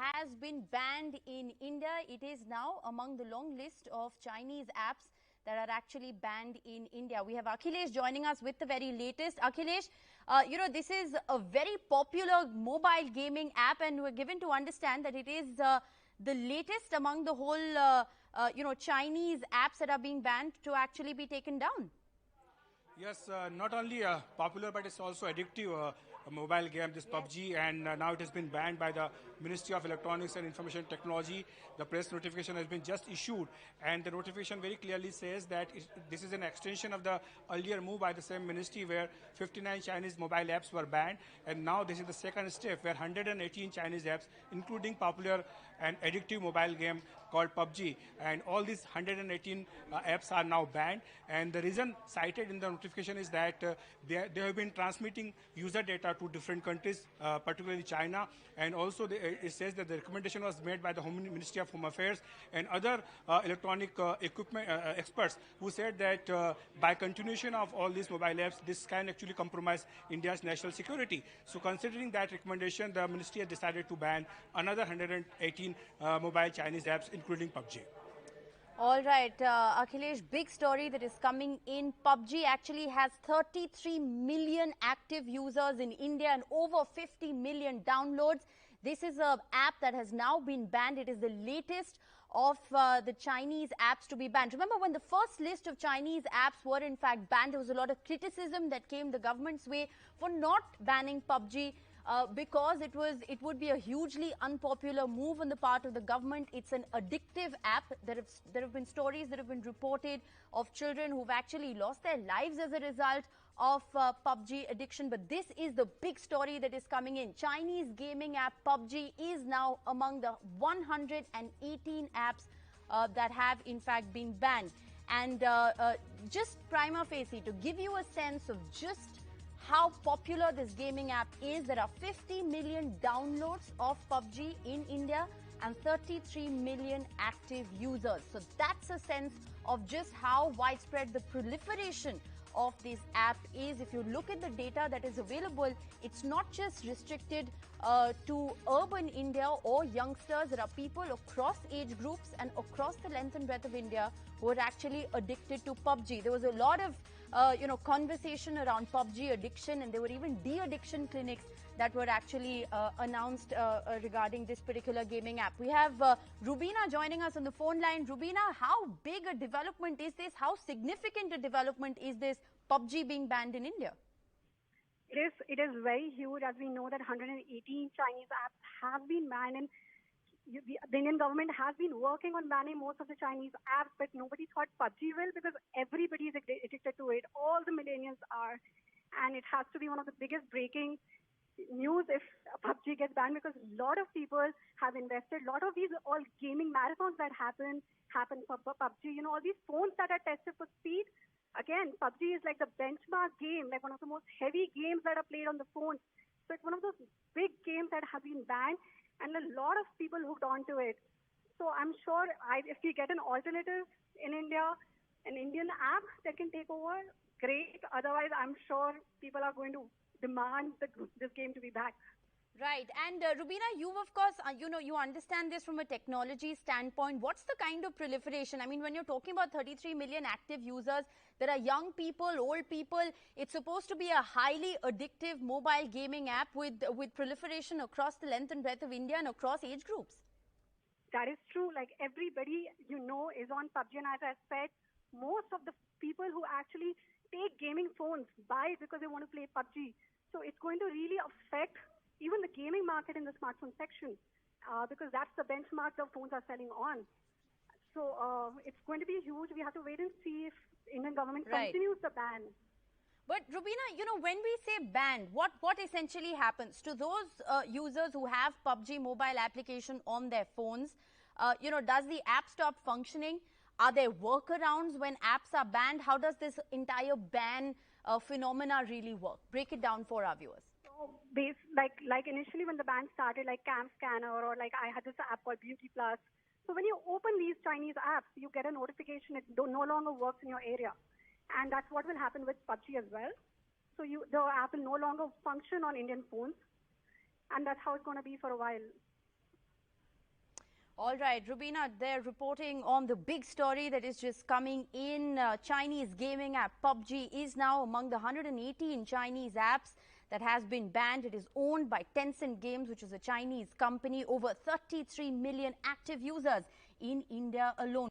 has been banned in India. It is now among the long list of Chinese apps that are actually banned in India. We have Akhilesh joining us with the very latest. Akhilesh, this is a very popular mobile gaming app, and we're given to understand that it is the latest among the whole, Chinese apps that are being banned to actually be taken down. Yes, not only popular, but it's also addictive. A mobile game, this Pubg, and now it has been banned by the Ministry of Electronics and Information Technology. The press notification has been just issued, and the notification very clearly says that this is an extension of the earlier move by the same ministry where 59 Chinese mobile apps were banned, and now this is the second step where 118 Chinese apps, including popular and addictive mobile game called Pubg, and all these 118 apps are now banned. And the reason cited in the notification is that they have been transmitting user data to different countries, particularly China, and also it says that the recommendation was made by the Ministry of Home Affairs and other electronic equipment experts who said that by continuation of all these mobile apps, this can actually compromise India's national security. So considering that recommendation, the ministry has decided to ban another 118 mobile Chinese apps, including Pubg. All right, Akhilesh, big story that is coming in. Pubg actually has 33 million active users in India and over 50 million downloads. This is an app that has now been banned. It is the latest of the Chinese apps to be banned. Remember, when the first list of Chinese apps were in fact banned, there was a lot of criticism that came the government's way for not banning Pubg. Because it would be a hugely unpopular move on the part of the government. It's an addictive app. There have been stories that have been reported of children who've actually lost their lives as a result of Pubg addiction. But this is the big story that is coming in. Chinese gaming app Pubg is now among the 118 apps that have in fact been banned. And just prima facie, to give you a sense of just how popular this gaming app is, there are 50 million downloads of Pubg in India and 33 million active users. So that's a sense of just how widespread the proliferation of this app is. If you look at the data that is available, it's not just restricted to urban India or youngsters. There are people across age groups and across the length and breadth of India who are actually addicted to Pubg. There was a lot of conversation around Pubg addiction, and there were even de-addiction clinics that were actually announced regarding this particular gaming app. We have Rubina joining us on the phone line. Rubina, how big a development is this? How significant a development is this Pubg being banned in India? It is very huge, as we know that 118 Chinese apps have been banned, and the Indian government has been working on banning most of the Chinese apps, but nobody thought Pubg will, because everybody is addicted to it. All the millennials are, and it has to be one of the biggest breaking news if Pubg gets banned, because a lot of people have invested. A lot of these all gaming marathons that happen for Pubg. All these phones that are tested for speed. Again, Pubg is like the benchmark game, like one of the most heavy games that are played on the phone. So it's one of those big games that have been banned, and a lot of people hooked onto it. So I'm sure if we get an alternative in India, an Indian app that can take over, great. Otherwise, I'm sure people are going to demand this game to be back. Right. And Rubina, you of course, you understand this from a technology standpoint. What's the kind of proliferation? I mean, when you're talking about 33 million active users, there are young people, old people. It's supposed to be a highly addictive mobile gaming app with proliferation across the length and breadth of India and across age groups. That is true. Like everybody, is on Pubg. And as I said, most of the people who actually take gaming phones buy it because they want to play Pubg. So it's going to really affect even the gaming market in the smartphone section, because that's the benchmark the phones are selling on. So it's going to be huge. We have to wait and see if Indian government continues the ban. But Rubina, when we say banned, what essentially happens to those users who have Pubg mobile application on their phones? Does the app stop functioning? Are there workarounds when apps are banned? How does this entire ban phenomena really work? Break it down for our viewers. Like initially when the ban started, like Cam Scanner, or like I had this app called Beauty Plus. So when you open these Chinese apps, you get a notification it no longer works in your area. And that's what will happen with Pubg as well. So the app will no longer function on Indian phones. And that's how it's going to be for a while. All right, Rubina, they're reporting on the big story that is just coming in. Chinese gaming app Pubg is now among the 118 Chinese apps that has been banned. It is owned by Tencent Games, which is a Chinese company. Over 33 million active users in India alone.